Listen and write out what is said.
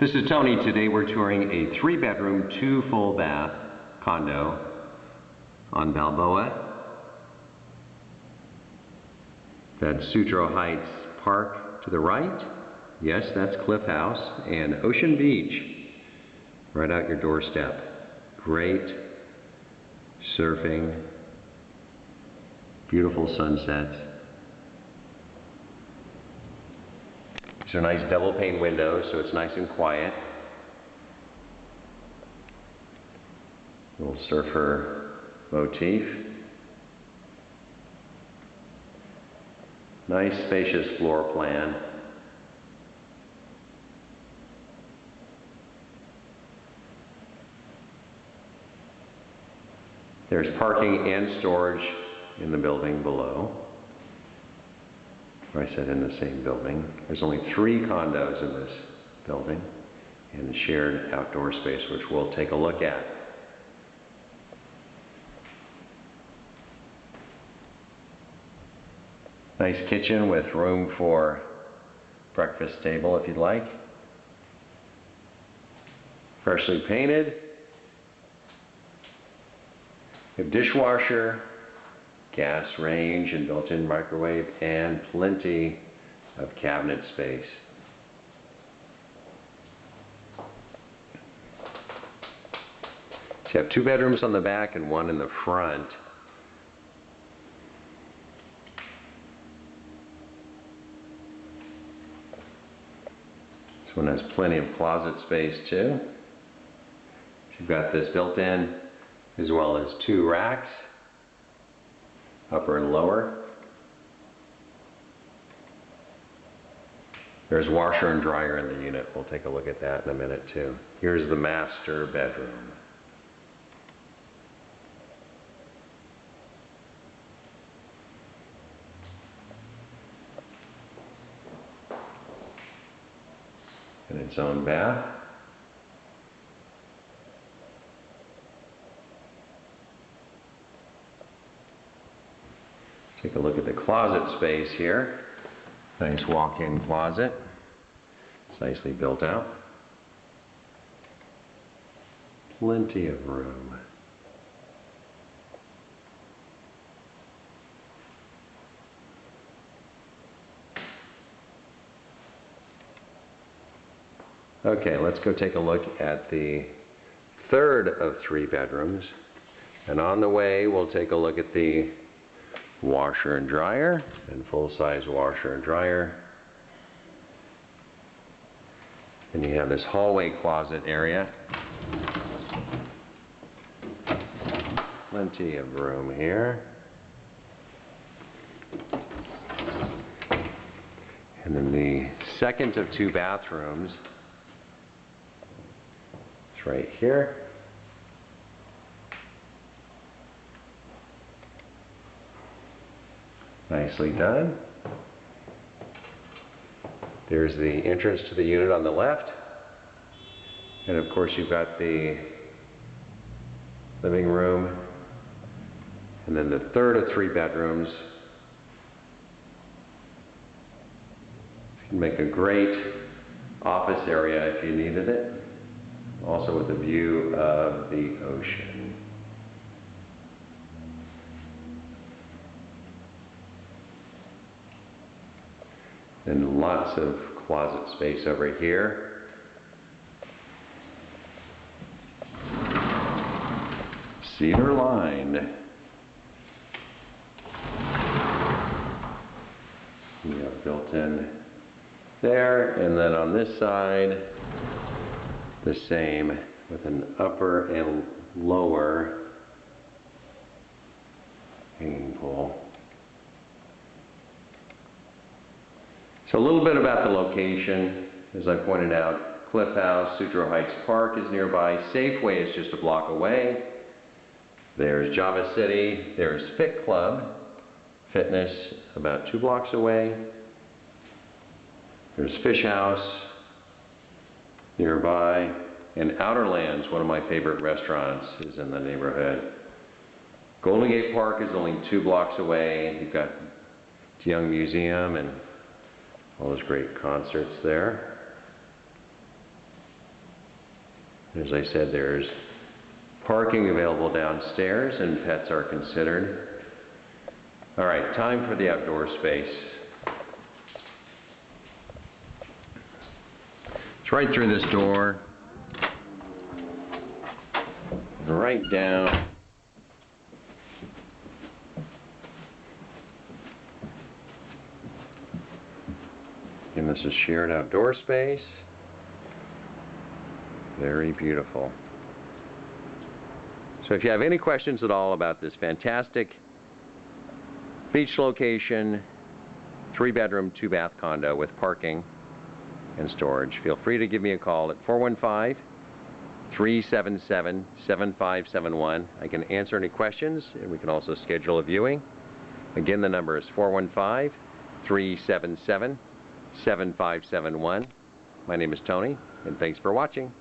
This is Tony. Today we're touring a 3-bedroom, 2 full bath condo on Balboa. That's Sutro Heights Park to the right. Yes, that's Cliff House and Ocean Beach right out your doorstep. Great surfing, beautiful sunsets. These are nice double pane windows, so it's nice and quiet. Little surfer motif. Nice spacious floor plan. There's parking and storage in the building below. I said in the same building. There's only 3 condos in this building and a shared outdoor space, which we'll take a look at. Nice kitchen with room for breakfast table if you'd like. Freshly painted. A dishwasher, gas range and built-in microwave, and plenty of cabinet space. So you have 2 bedrooms on the back and 1 in the front. This one has plenty of closet space too. You've got this built-in as well as 2 racks, upper and lower. There's washer and dryer in the unit. We'll take a look at that in a minute too. Here's the master bedroom. And its own bath. Take a look at the closet space here. Nice walk-in closet. It's nicely built out. Plenty of room. Okay, let's go take a look at the 3rd of 3 bedrooms. And on the way, we'll take a look at the washer and dryer, and full-size washer and dryer. And you have this hallway closet area. Plenty of room here. And then the 2nd of 2 bathrooms, it's right here. Nicely done. There's the entrance to the unit on the left. And of course you've got the living room. And then the 3rd of 3 bedrooms. You can make a great office area if you needed it. Also with a view of the ocean. And lots of closet space over here. Cedar lined. You have built in there, and then on this side, the same with an upper and lower hanging pool. So a little bit about the location. As I pointed out, Cliff House, Sutro Heights Park is nearby. Safeway is just a block away. There's Java City. There's Fit Club Fitness about 2 blocks away. There's Fish House nearby. And Outerlands, one of my favorite restaurants, is in the neighborhood. Golden Gate Park is only 2 blocks away. You've got the Young Museum and all those great concerts there. As I said, there's parking available downstairs and pets are considered. All right, time for the outdoor space. It's right through this door, right down. And this is shared outdoor space. Very beautiful. So if you have any questions at all about this fantastic beach location, 3-bedroom, 2-bath condo with parking and storage, feel free to give me a call at 415-377-7571. I can answer any questions, and we can also schedule a viewing. Again, the number is 415-377-7571. My name is Tony, and thanks for watching.